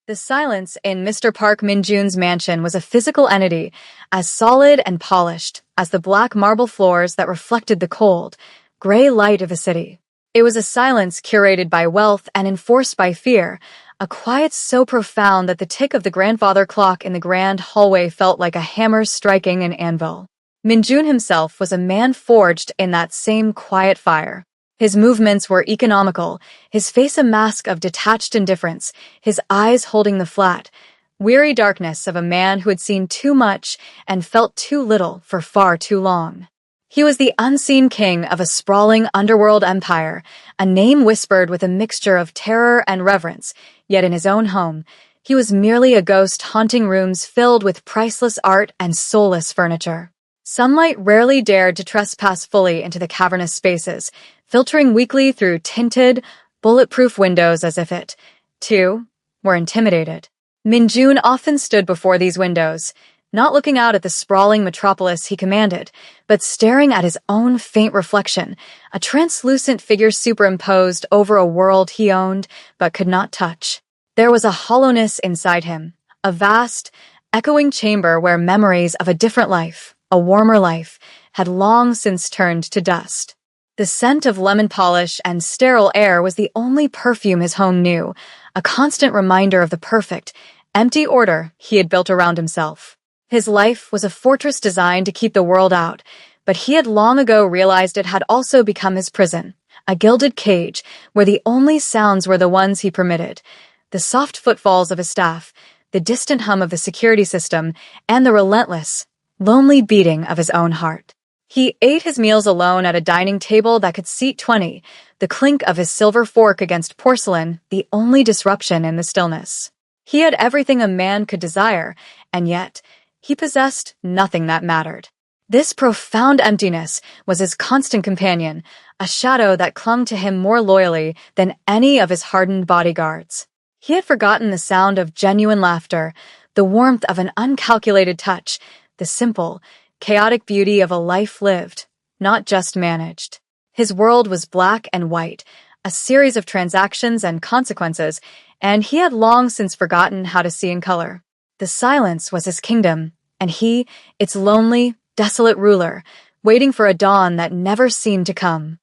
The silence in Mr. Park Min-jun's mansion was a physical entity, as solid and polished as the black marble floors that reflected the cold, gray light of a city. It was a silence curated by wealth and enforced by fear, a quiet so profound that the tick of the grandfather clock in the grand hallway felt like a hammer striking an anvil. Min-jun himself was a man forged in that same quiet fire. His movements were economical, his face a mask of detached indifference, his eyes holding the flat, weary darkness of a man who had seen too much and felt too little for far too long. He was the unseen king of a sprawling underworld empire, a name whispered with a mixture of terror and reverence, yet in his own home, he was merely a ghost haunting rooms filled with priceless art and soulless furniture. Sunlight rarely dared to trespass fully into the cavernous spaces, filtering weakly through tinted, bulletproof windows as if it, too, were intimidated. Min-jun often stood before these windows, not looking out at the sprawling metropolis he commanded, but staring at his own faint reflection, a translucent figure superimposed over a world he owned but could not touch. There was a hollowness inside him, a vast, echoing chamber where memories of a different life, a warmer life, had long since turned to dust. The scent of lemon polish and sterile air was the only perfume his home knew, a constant reminder of the perfect, empty order he had built around himself. His life was a fortress designed to keep the world out, but he had long ago realized it had also become his prison, a gilded cage where the only sounds were the ones he permitted, the soft footfalls of his staff, the distant hum of the security system, and the relentless, lonely beating of his own heart. He ate his meals alone at a dining table that could seat 20, the clink of his silver fork against porcelain the only disruption in the stillness. He had everything a man could desire, and yet he possessed nothing that mattered. This profound emptiness was his constant companion, a shadow that clung to him more loyally than any of his hardened bodyguards. He had forgotten the sound of genuine laughter, the warmth of an uncalculated touch, the simple, chaotic beauty of a life lived, not just managed. His world was black and white, a series of transactions and consequences, and he had long since forgotten how to see in color. The silence was his kingdom, and he, its lonely, desolate ruler, waiting for a dawn that never seemed to come.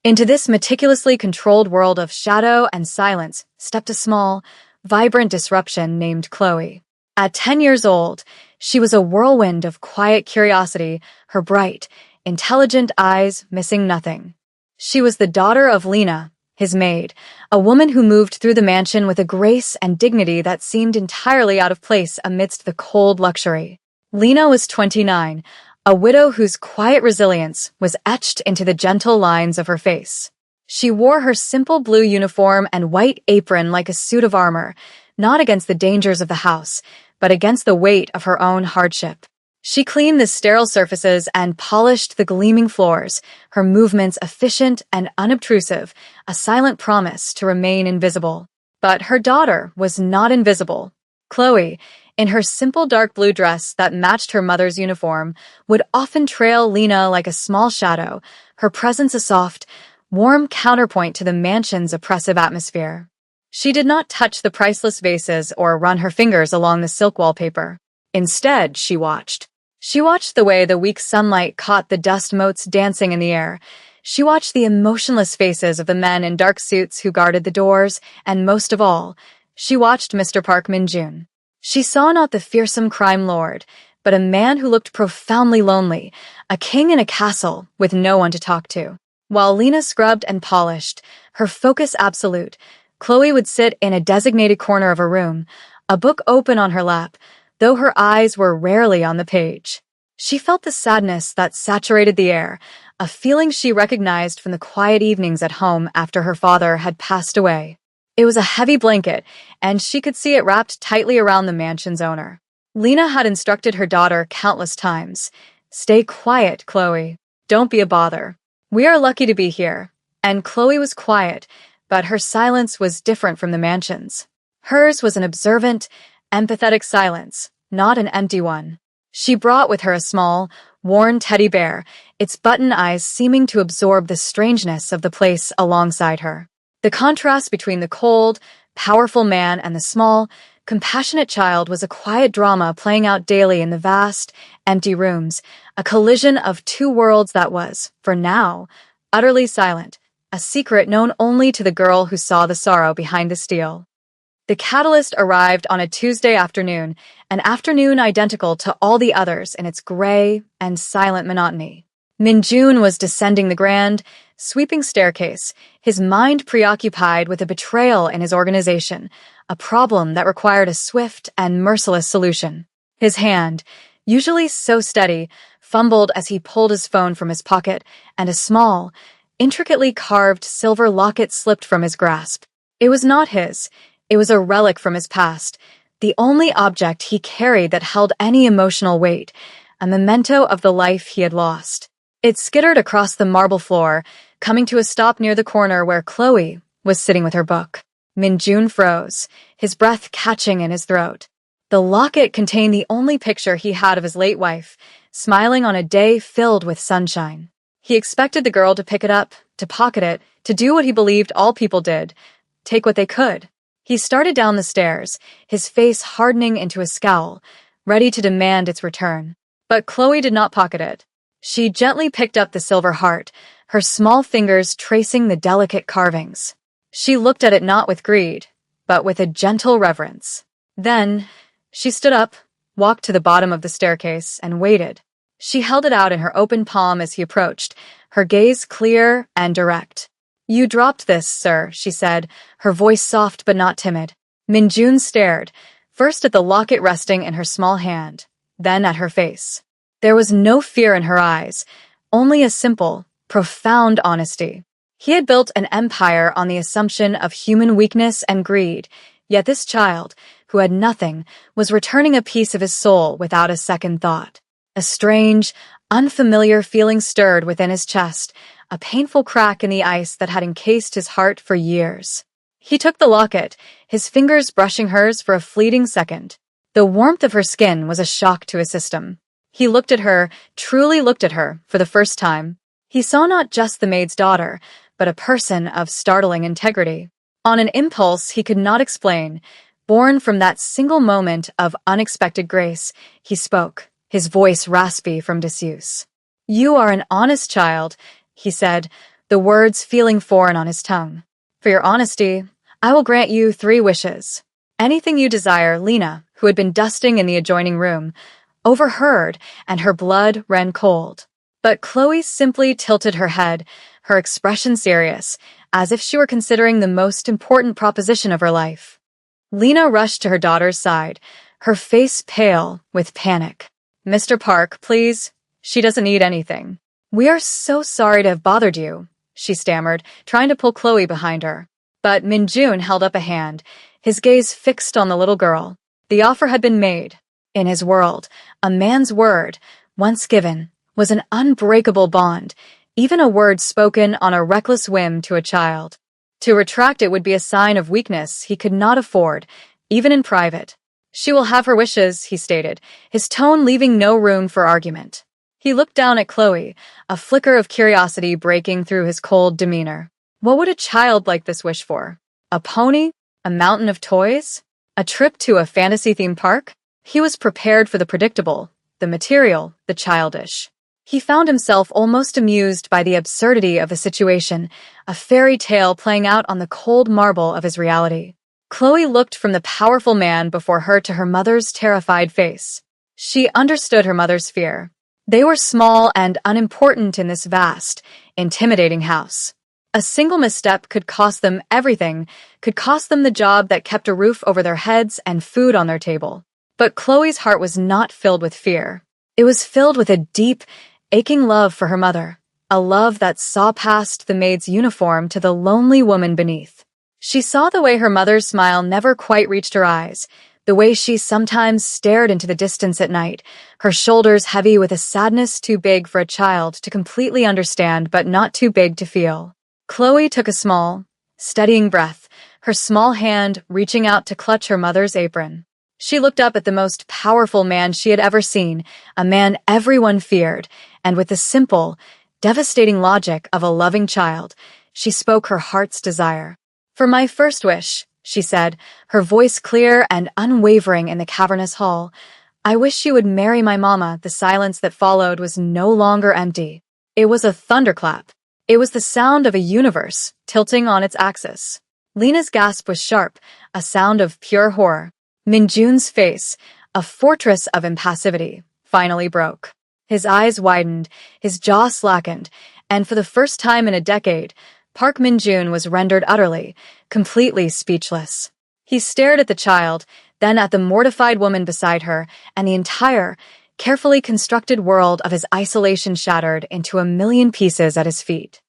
Into this meticulously controlled world of shadow and silence stepped a small, vibrant disruption named Chloe. At 10 years old, she was a whirlwind of quiet curiosity, her bright, intelligent eyes missing nothing. She was the daughter of Lena, his maid, a woman who moved through the mansion with a grace and dignity that seemed entirely out of place amidst the cold luxury. Lena was 29, a widow whose quiet resilience was etched into the gentle lines of her face. She wore her simple blue uniform and white apron like a suit of armor, not against the dangers of the house, but against the weight of her own hardship. She cleaned the sterile surfaces and polished the gleaming floors, her movements efficient and unobtrusive, a silent promise to remain invisible. But her daughter was not invisible. Chloe, in her simple dark blue dress that matched her mother's uniform, would often trail Lena like a small shadow, her presence a soft, warm counterpoint to the mansion's oppressive atmosphere. She did not touch the priceless vases or run her fingers along the silk wallpaper. Instead, she watched. She watched the way the weak sunlight caught the dust motes dancing in the air. She watched the emotionless faces of the men in dark suits who guarded the doors, and most of all, she watched Mr. Park Min-jun. She saw not the fearsome crime lord, but a man who looked profoundly lonely, a king in a castle with no one to talk to. While Lena scrubbed and polished, her focus absolute, Chloe would sit in a designated corner of her room, a book open on her lap, though her eyes were rarely on the page. She felt the sadness that saturated the air, a feeling she recognized from the quiet evenings at home after her father had passed away. It was a heavy blanket, and she could see it wrapped tightly around the mansion's owner. Lena had instructed her daughter countless times, "Stay quiet, Chloe. Don't be a bother. We are lucky to be here." And Chloe was quiet, but her silence was different from the mansion's. Hers was an observant, empathetic silence, not an empty one. She brought with her a small, worn teddy bear, its button eyes seeming to absorb the strangeness of the place alongside her. The contrast between the cold, powerful man and the small, compassionate child was a quiet drama playing out daily in the vast, empty rooms, a collision of two worlds that was, for now, utterly silent, a secret known only to the girl who saw the sorrow behind the steel. The catalyst arrived on a Tuesday afternoon, an afternoon identical to all the others in its gray and silent monotony. Min-jun was descending the grand, sweeping staircase, his mind preoccupied with a betrayal in his organization, a problem that required a swift and merciless solution. His hand, usually so steady, fumbled as he pulled his phone from his pocket, and a small, intricately carved silver locket slipped from his grasp. It was not his. It was a relic from his past, the only object he carried that held any emotional weight, a memento of the life he had lost. It skittered across the marble floor, coming to a stop near the corner where Chloe was sitting with her book. Min-jun froze, his breath catching in his throat. The locket contained the only picture he had of his late wife, smiling on a day filled with sunshine. He expected the girl to pick it up, to pocket it, to do what he believed all people did, take what they could. He started down the stairs, his face hardening into a scowl, ready to demand its return. But Chloe did not pocket it. She gently picked up the silver heart, her small fingers tracing the delicate carvings. She looked at it not with greed, but with a gentle reverence. Then, she stood up, walked to the bottom of the staircase, and waited. She held it out in her open palm as he approached, her gaze clear and direct. "You dropped this, sir," she said, her voice soft but not timid. Min-jun stared, first at the locket resting in her small hand, then at her face. There was no fear in her eyes, only a simple, profound honesty. He had built an empire on the assumption of human weakness and greed, yet this child, who had nothing, was returning a piece of his soul without a second thought. A strange, unfamiliar feeling stirred within his chest, a painful crack in the ice that had encased his heart for years. He took the locket, his fingers brushing hers for a fleeting second. The warmth of her skin was a shock to his system. He looked at her, truly looked at her, for the first time. He saw not just the maid's daughter, but a person of startling integrity. On an impulse he could not explain, born from that single moment of unexpected grace, he spoke, his voice raspy from disuse. "You are an honest child," he said, the words feeling foreign on his tongue. "For your honesty, I will grant you 3 wishes. Anything you desire." Lena, who had been dusting in the adjoining room, overheard, and her blood ran cold. But Chloe simply tilted her head, her expression serious, as if she were considering the most important proposition of her life. Lena rushed to her daughter's side, her face pale with panic. "Mr. Park, please. She doesn't need anything." "We are so sorry to have bothered you," she stammered, trying to pull Chloe behind her. But Min-jun held up a hand, his gaze fixed on the little girl. The offer had been made. In his world, a man's word, once given, was an unbreakable bond, even a word spoken on a reckless whim to a child. To retract it would be a sign of weakness he could not afford, even in private. "She will have her wishes," he stated, his tone leaving no room for argument. He looked down at Chloe, a flicker of curiosity breaking through his cold demeanor. What would a child like this wish for? A pony? A mountain of toys? A trip to a fantasy-themed park? He was prepared for the predictable, the material, the childish. He found himself almost amused by the absurdity of the situation, a fairy tale playing out on the cold marble of his reality. Chloe looked from the powerful man before her to her mother's terrified face. She understood her mother's fear. They were small and unimportant in this vast, intimidating house. A single misstep could cost them everything, could cost them the job that kept a roof over their heads and food on their table. But Chloe's heart was not filled with fear. It was filled with a deep, aching love for her mother, a love that saw past the maid's uniform to the lonely woman beneath. She saw the way her mother's smile never quite reached her eyes, the way she sometimes stared into the distance at night, her shoulders heavy with a sadness too big for a child to completely understand but not too big to feel. Chloe took a small, steadying breath, her small hand reaching out to clutch her mother's apron. She looked up at the most powerful man she had ever seen, a man everyone feared, and with the simple, devastating logic of a loving child, she spoke her heart's desire. "For my first wish, she said, her voice clear and unwavering in the cavernous hall. "I wish you would marry my mama." The silence that followed was no longer empty. It was a thunderclap. It was the sound of a universe tilting on its axis. Lena's gasp was sharp, a sound of pure horror. Minjun's face, a fortress of impassivity, finally broke. His eyes widened, his jaw slackened, and for the first time in a decade, Park Minjun was rendered utterly, completely speechless. He stared at the child, then at the mortified woman beside her, and the entire, carefully constructed world of his isolation shattered into a million pieces at his feet.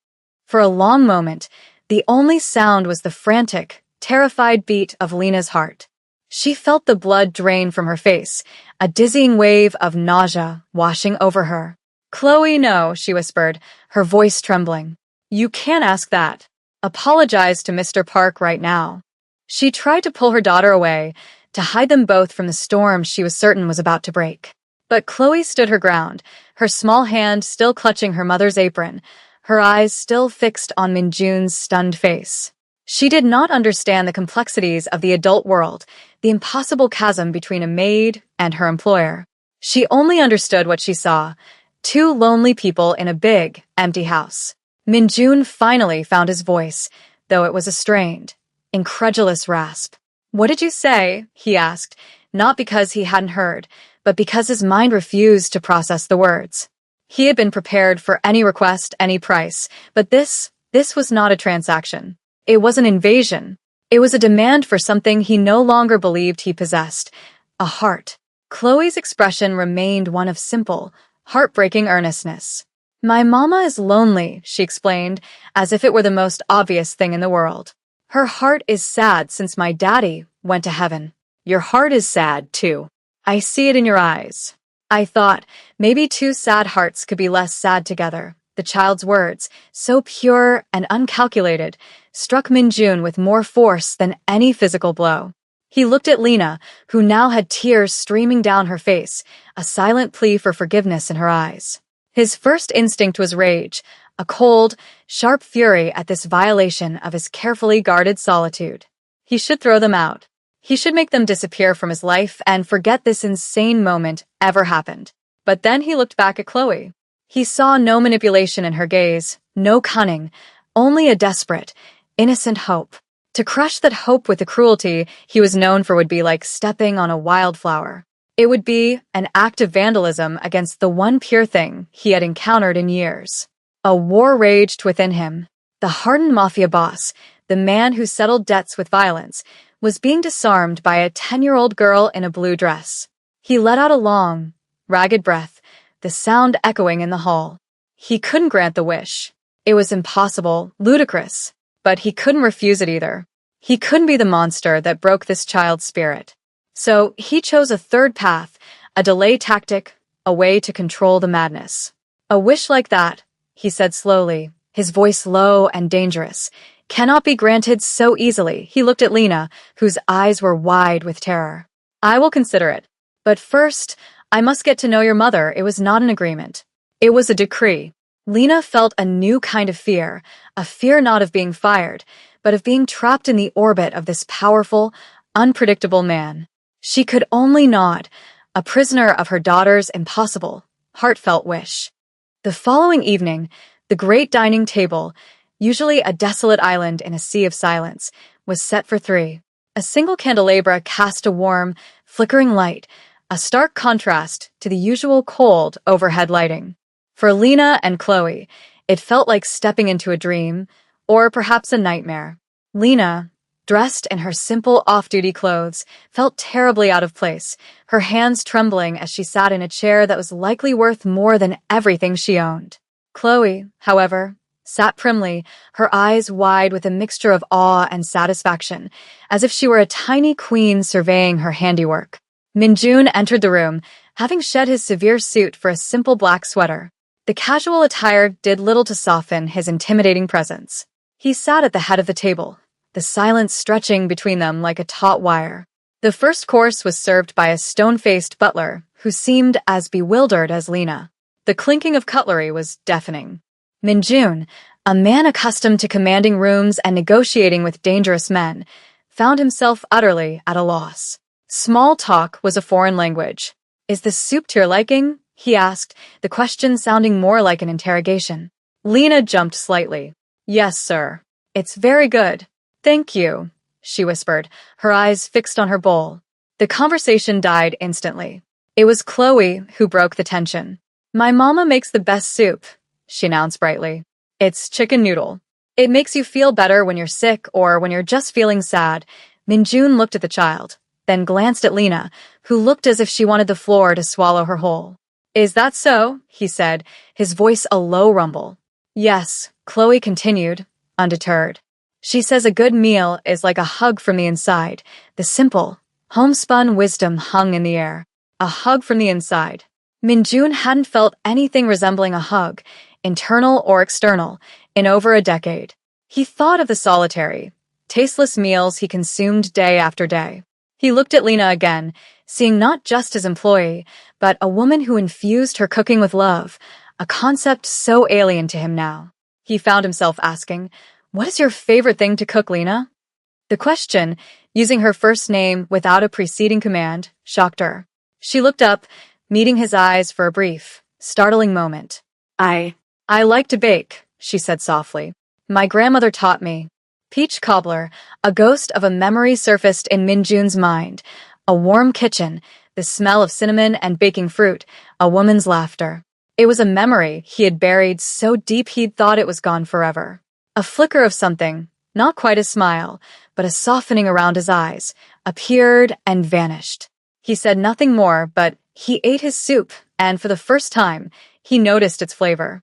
For a long moment, the only sound was the frantic, terrified beat of Lena's heart. She felt the blood drain from her face, a dizzying wave of nausea washing over her. "Chloe, no," she whispered, her voice trembling. "You can't ask that. Apologize to Mr. Park right now." She tried to pull her daughter away, to hide them both from the storm she was certain was about to break. But Chloe stood her ground, her small hand still clutching her mother's apron, her eyes still fixed on Minjun's stunned face. She did not understand the complexities of the adult world, the impossible chasm between a maid and her employer. She only understood what she saw: two lonely people in a big, empty house. Minjun finally found his voice, though it was a strained, incredulous rasp. "What did you say?" he asked, not because he hadn't heard, but because his mind refused to process the words. He had been prepared for any request, any price, but this was not a transaction. It was an invasion. It was a demand for something he no longer believed he possessed: a heart. Chloe's expression remained one of simple, heartbreaking earnestness. "My mama is lonely," she explained, as if it were the most obvious thing in the world. "Her heart is sad since my daddy went to heaven." "Your heart is sad, too. I see it in your eyes." I thought maybe two sad hearts could be less sad together. The child's words, so pure and uncalculated, struck Minjun with more force than any physical blow. He looked at Lena, who now had tears streaming down her face, a silent plea for forgiveness in her eyes. His first instinct was rage, a cold, sharp fury at this violation of his carefully guarded solitude. He should throw them out. He should make them disappear from his life and forget this insane moment ever happened. But then he looked back at Chloe. He saw no manipulation in her gaze, no cunning, only a desperate, innocent hope. To crush that hope with the cruelty he was known for would be like stepping on a wildflower. It would be an act of vandalism against the one pure thing he had encountered in years. A war raged within him. The hardened Mafia boss, the man who settled debts with violence, was being disarmed by a 10-year-old girl in a blue dress. He let out a long, ragged breath, the sound echoing in the hall. He couldn't grant the wish. It was impossible, ludicrous, but he couldn't refuse it either. He couldn't be the monster that broke this child's spirit. So he chose a third path, a delay tactic, a way to control the madness. "A wish like that," he said slowly, his voice low and dangerous, "cannot be granted so easily." He looked at Lena, whose eyes were wide with terror. "I will consider it. But first, I must get to know your mother." It was not an agreement. It was a decree. Lena felt a new kind of fear, a fear not of being fired, but of being trapped in the orbit of this powerful, unpredictable man. She could only nod, a prisoner of her daughter's impossible, heartfelt wish. The following evening, the great dining table, usually a desolate island in a sea of silence, was set for three. A single candelabra cast a warm, flickering light, a stark contrast to the usual cold overhead lighting. For Lena and Chloe, it felt like stepping into a dream, or perhaps a nightmare. Lena, dressed in her simple off-duty clothes, felt terribly out of place, her hands trembling as she sat in a chair that was likely worth more than everything she owned. Chloe, however, sat primly, her eyes wide with a mixture of awe and satisfaction, as if she were a tiny queen surveying her handiwork. Minjun entered the room, having shed his severe suit for a simple black sweater. The casual attire did little to soften his intimidating presence. He sat at the head of the table, the silence stretching between them like a taut wire. The first course was served by a stone-faced butler who seemed as bewildered as Lena. The clinking of cutlery was deafening. Minjun, a man accustomed to commanding rooms and negotiating with dangerous men, found himself utterly at a loss. Small talk was a foreign language. "Is this soup to your liking?" he asked, the question sounding more like an interrogation. Lena jumped slightly. "Yes, sir. It's very good. Thank you," she whispered, her eyes fixed on her bowl. The conversation died instantly. It was Chloe who broke the tension. "My mama makes the best soup," she announced brightly. "It's chicken noodle. It makes you feel better when you're sick or when you're just feeling sad." Minjun looked at the child, then glanced at Lena, who looked as if she wanted the floor to swallow her whole. "Is that so?" he said, his voice a low rumble. "Yes," Chloe continued, undeterred. "She says a good meal is like a hug from the inside. The simple, homespun wisdom hung in the air. A hug from the inside." Minjun hadn't felt anything resembling a hug, internal or external, in over a decade. He thought of the solitary, tasteless meals he consumed day after day. He looked at Lena again, seeing not just his employee, but a woman who infused her cooking with love, a concept so alien to him now. He found himself asking, "What is your favorite thing to cook, Lena?" The question, using her first name without a preceding command, shocked her. She looked up, meeting his eyes for a brief, startling moment. I like to bake," she said softly. "My grandmother taught me." Peach cobbler, a ghost of a memory surfaced in Minjun's mind. A warm kitchen, the smell of cinnamon and baking fruit, a woman's laughter. It was a memory he had buried so deep he'd thought it was gone forever. A flicker of something, not quite a smile, but a softening around his eyes, appeared and vanished. He said nothing more, but he ate his soup, and for the first time, he noticed its flavor.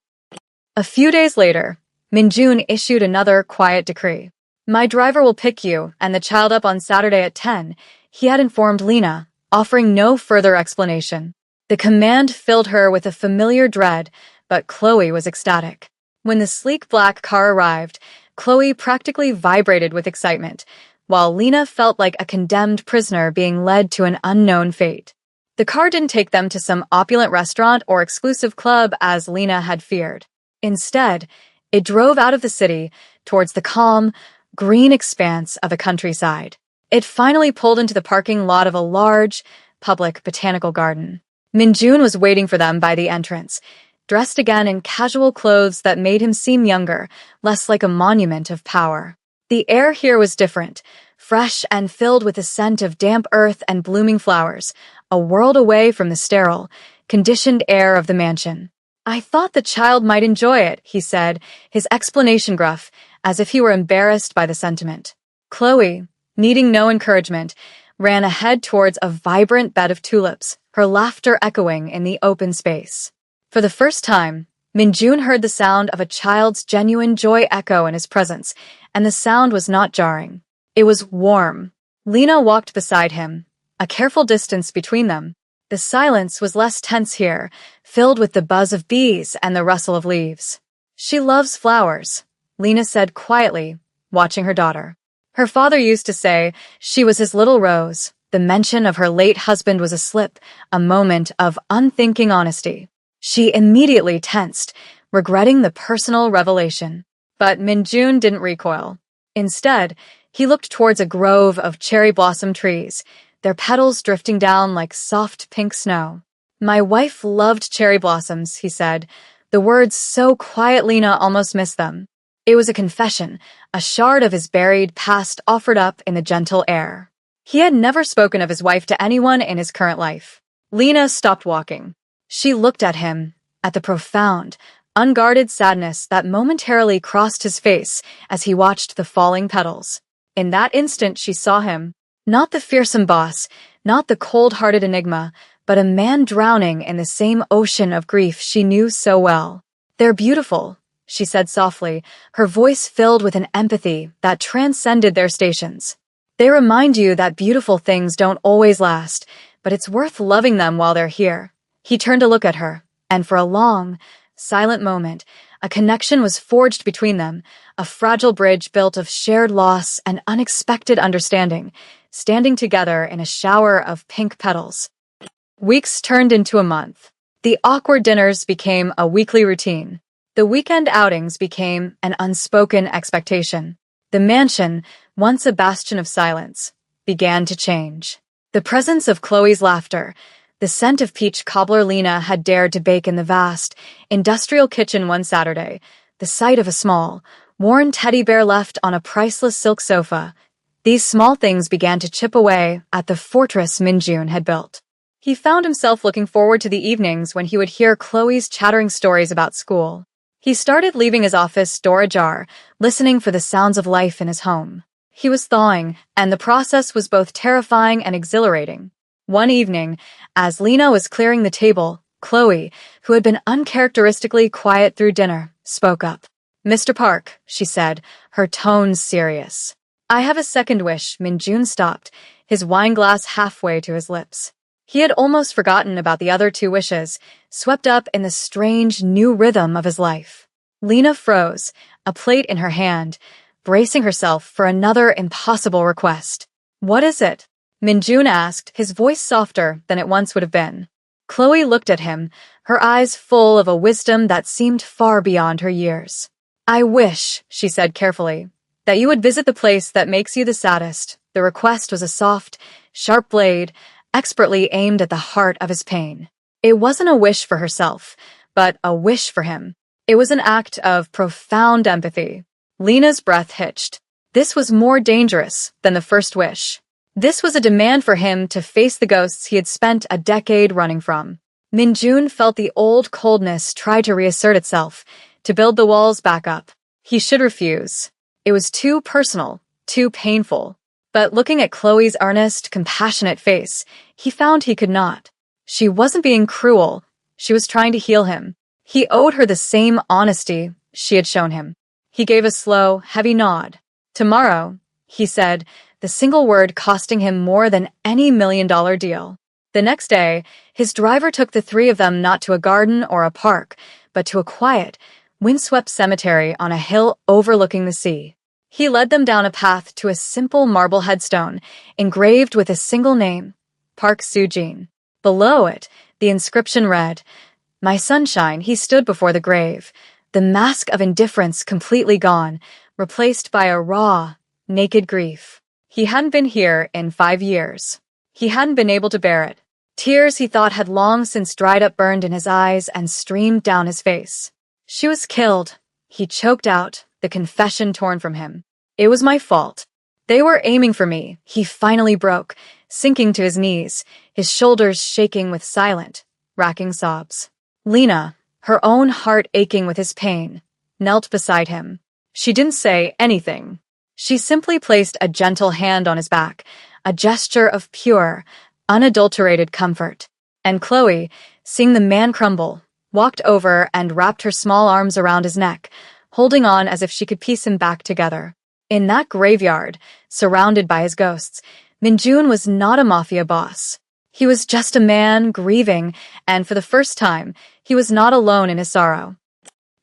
A few days later, Minjun issued another quiet decree. "My driver will pick you and the child up on Saturday at 10, he had informed Lena, offering no further explanation. The command filled her with a familiar dread, but Chloe was ecstatic. When the sleek black car arrived, Chloe practically vibrated with excitement, while Lena felt like a condemned prisoner being led to an unknown fate. The car didn't take them to some opulent restaurant or exclusive club as Lena had feared. Instead, it drove out of the city towards the calm, green expanse of the countryside. It finally pulled into the parking lot of a large, public botanical garden. Minjun was waiting for them by the entrance, dressed again in casual clothes that made him seem younger, less like a monument of power. The air here was different, fresh and filled with the scent of damp earth and blooming flowers, a world away from the sterile, conditioned air of the mansion. "I thought the child might enjoy it," he said, his explanation gruff, as if he were embarrassed by the sentiment. Chloe, needing no encouragement, ran ahead towards a vibrant bed of tulips, her laughter echoing in the open space. For the first time, Minjun heard the sound of a child's genuine joy echo in his presence, and the sound was not jarring. It was warm. Lena walked beside him, a careful distance between them. The silence was less tense here, filled with the buzz of bees and the rustle of leaves. "She loves flowers," Lena said quietly, watching her daughter. Her father used to say she was his little rose. The mention of her late husband was a slip, a moment of unthinking honesty. She immediately tensed, regretting the personal revelation. But Minjun didn't recoil. Instead, he looked towards a grove of cherry blossom trees, their petals drifting down like soft pink snow. "My wife loved cherry blossoms," he said, the words so quiet Lena almost missed them. It was a confession, a shard of his buried past offered up in the gentle air. He had never spoken of his wife to anyone in his current life. Lena stopped walking. She looked at him, at the profound, unguarded sadness that momentarily crossed his face as he watched the falling petals. In that instant she saw him, not the fearsome boss, not the cold-hearted enigma, but a man drowning in the same ocean of grief she knew so well. "They're beautiful," she said softly, her voice filled with an empathy that transcended their stations. "They remind you that beautiful things don't always last, but it's worth loving them while they're here." He turned to look at her, and for a long, silent moment, a connection was forged between them, a fragile bridge built of shared loss and unexpected understanding, standing together in a shower of pink petals. Weeks turned into a month. The awkward dinners became a weekly routine. The weekend outings became an unspoken expectation. The mansion, once a bastion of silence, began to change. The presence of Chloe's laughter, the scent of peach cobbler Lena had dared to bake in the vast, industrial kitchen one Saturday, the sight of a small, worn teddy bear left on a priceless silk sofa, these small things began to chip away at the fortress Minjun had built. He found himself looking forward to the evenings when he would hear Chloe's chattering stories about school. He started leaving his office door ajar, listening for the sounds of life in his home. He was thawing, and the process was both terrifying and exhilarating. One evening, as Lena was clearing the table, Chloe, who had been uncharacteristically quiet through dinner, spoke up. "Mr. Park," she said, her tone serious. "I have a second wish." Minjun stopped, his wineglass halfway to his lips. He had almost forgotten about the other two wishes, swept up in the strange new rhythm of his life. Lena froze, a plate in her hand, bracing herself for another impossible request. "What is it?" Minjun asked, his voice softer than it once would have been. Chloe looked at him, her eyes full of a wisdom that seemed far beyond her years. "I wish," she said carefully, "that you would visit the place that makes you the saddest." The request was a soft, sharp blade, expertly aimed at the heart of his pain. It wasn't a wish for herself, but a wish for him. It was an act of profound empathy. Lena's breath hitched. This was more dangerous than the first wish. This was a demand for him to face the ghosts he had spent a decade running from. Minjun felt the old coldness try to reassert itself, to build the walls back up. He should refuse. It was too personal, too painful. But looking at Chloe's earnest, compassionate face, he found he could not. She wasn't being cruel. She was trying to heal him. He owed her the same honesty she had shown him. He gave a slow, heavy nod. "Tomorrow," he said, the single word costing him more than any $1 million deal. The next day, his driver took the three of them not to a garden or a park, but to a quiet, windswept cemetery on a hill overlooking the sea. He led them down a path to a simple marble headstone, engraved with a single name, Park Soo-jin. Below it, the inscription read, "My sunshine." He stood before the grave, the mask of indifference completely gone, replaced by a raw, naked grief. He hadn't been here in 5 years. He hadn't been able to bear it. Tears he thought had long since dried up burned in his eyes and streamed down his face. "She was killed," he choked out, the confession torn from him. "It was my fault. They were aiming for me." He finally broke, sinking to his knees, his shoulders shaking with silent, racking sobs. Lena, her own heart aching with his pain, knelt beside him. She didn't say anything. She simply placed a gentle hand on his back, a gesture of pure, unadulterated comfort. And Chloe, seeing the man crumble, walked over and wrapped her small arms around his neck, holding on as if she could piece him back together. In that graveyard, surrounded by his ghosts, Minjun was not a mafia boss. He was just a man grieving, and for the first time, he was not alone in his sorrow.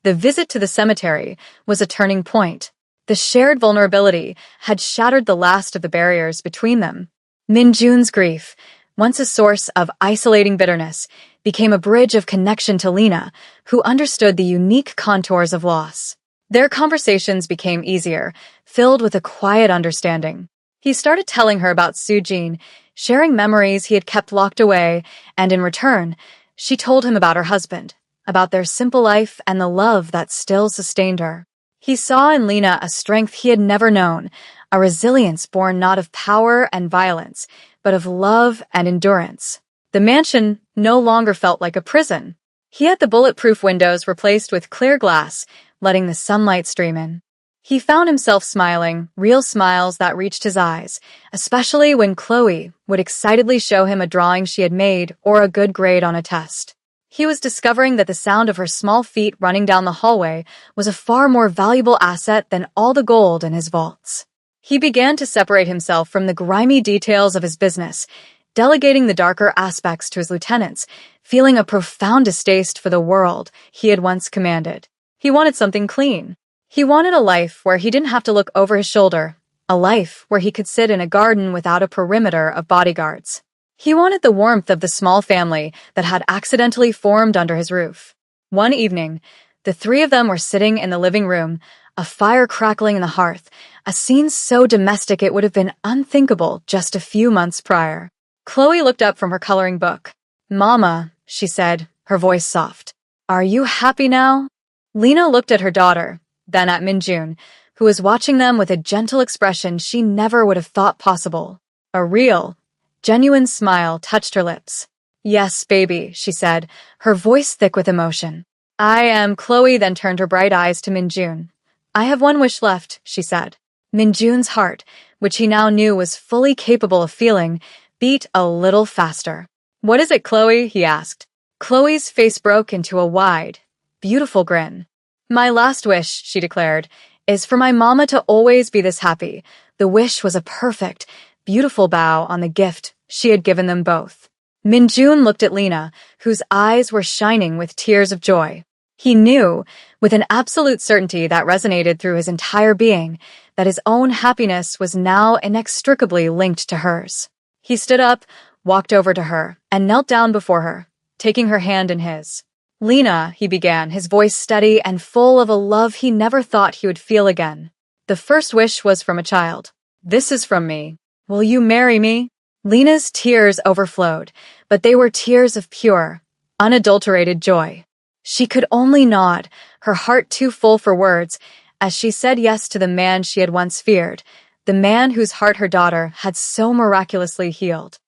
The visit to the cemetery was a turning point. The shared vulnerability had shattered the last of the barriers between them. Minjun's grief, once a source of isolating bitterness, became a bridge of connection to Lena, who understood the unique contours of loss. Their conversations became easier, filled with a quiet understanding. He started telling her about Soo-jin, sharing memories he had kept locked away, and in return, she told him about her husband, about their simple life and the love that still sustained her. He saw in Lena a strength he had never known, a resilience born not of power and violence, but of love and endurance. The mansion no longer felt like a prison. He had the bulletproof windows replaced with clear glass, letting the sunlight stream in. He found himself smiling, real smiles that reached his eyes, especially when Chloe would excitedly show him a drawing she had made or a good grade on a test. He was discovering that the sound of her small feet running down the hallway was a far more valuable asset than all the gold in his vaults. He began to separate himself from the grimy details of his business, delegating the darker aspects to his lieutenants, feeling a profound distaste for the world he had once commanded. He wanted something clean. He wanted a life where he didn't have to look over his shoulder, a life where he could sit in a garden without a perimeter of bodyguards. He wanted the warmth of the small family that had accidentally formed under his roof. One evening, the three of them were sitting in the living room, a fire crackling in the hearth, a scene so domestic it would have been unthinkable just a few months prior. Chloe looked up from her coloring book. "Mama," she said, her voice soft. "Are you happy now?" Lena looked at her daughter, then at Minjun, who was watching them with a gentle expression she never would have thought possible. A real, genuine smile touched her lips. "Yes, baby," she said, her voice thick with emotion. "I am." Chloe then turned her bright eyes to Minjun. "I have one wish left," she said. Minjun's heart, which he now knew was fully capable of feeling, beat a little faster. "What is it, Chloe?" he asked. Chloe's face broke into a wide, beautiful grin. "My last wish," she declared, "is for my mama to always be this happy." The wish was a perfect, beautiful bow on the gift she had given them both. Minjun looked at Lena, whose eyes were shining with tears of joy. He knew, with an absolute certainty that resonated through his entire being, that his own happiness was now inextricably linked to hers. He stood up, walked over to her, and knelt down before her, taking her hand in his. "Lena," he began, his voice steady and full of a love he never thought he would feel again. "The first wish was from a child. This is from me. Will you marry me?" Lena's tears overflowed, but they were tears of pure, unadulterated joy. She could only nod, her heart too full for words, as she said yes to the man she had once feared, the man whose heart her daughter had so miraculously healed.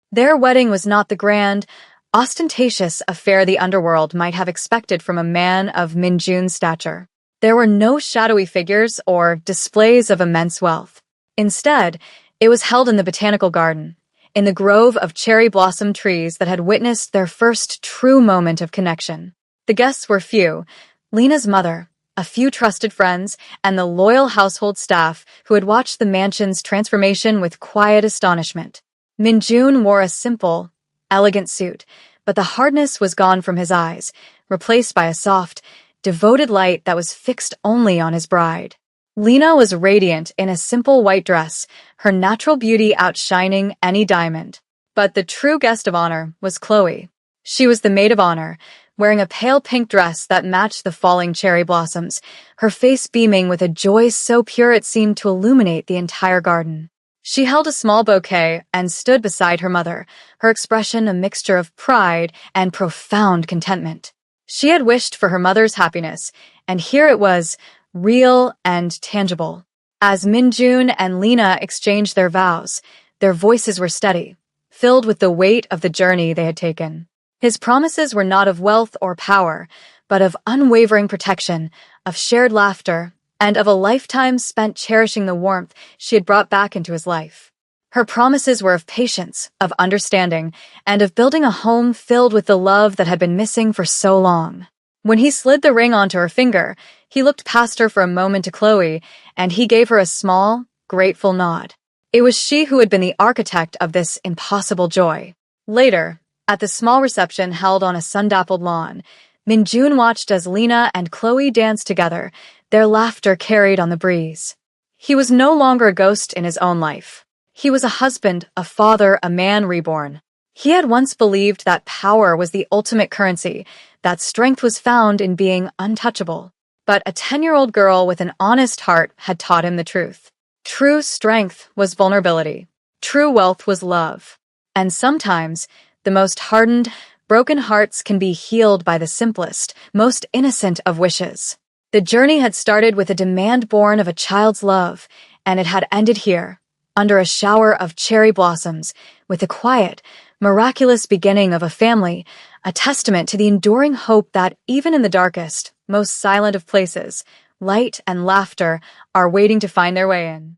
Their wedding was not the grand, ostentatious affair the underworld might have expected from a man of Minjun's stature. There were no shadowy figures or displays of immense wealth. Instead, it was held in the botanical garden, in the grove of cherry blossom trees that had witnessed their first true moment of connection. The guests were few: Lena's mother, a few trusted friends, and the loyal household staff who had watched the mansion's transformation with quiet astonishment. Minjun wore a simple, elegant suit, but the hardness was gone from his eyes, replaced by a soft, devoted light that was fixed only on his bride. Lena was radiant in a simple white dress, her natural beauty outshining any diamond. But the true guest of honor was Chloe. She was the maid of honor, wearing a pale pink dress that matched the falling cherry blossoms, her face beaming with a joy so pure it seemed to illuminate the entire garden. She held a small bouquet and stood beside her mother, her expression a mixture of pride and profound contentment. She had wished for her mother's happiness, and here it was, real and tangible. As Minjun and Lena exchanged their vows, their voices were steady, filled with the weight of the journey they had taken. His promises were not of wealth or power, but of unwavering protection, of shared laughter, and of a lifetime spent cherishing the warmth she had brought back into his life. Her promises were of patience, of understanding, and of building a home filled with the love that had been missing for so long. When he slid the ring onto her finger, he looked past her for a moment to Chloe, and he gave her a small, grateful nod. It was she who had been the architect of this impossible joy. Later, at the small reception held on a sun-dappled lawn, Minjun watched as Lena and Chloe danced together, their laughter carried on the breeze. He was no longer a ghost in his own life. He was a husband, a father, a man reborn. He had once believed that power was the ultimate currency, that strength was found in being untouchable. But a 10-year-old girl with an honest heart had taught him the truth. True strength was vulnerability. True wealth was love. And sometimes, the most hardened, broken hearts can be healed by the simplest, most innocent of wishes. The journey had started with a demand born of a child's love, and it had ended here, under a shower of cherry blossoms, with the quiet, miraculous beginning of a family, a testament to the enduring hope that even in the darkest, most silent of places, light and laughter are waiting to find their way in.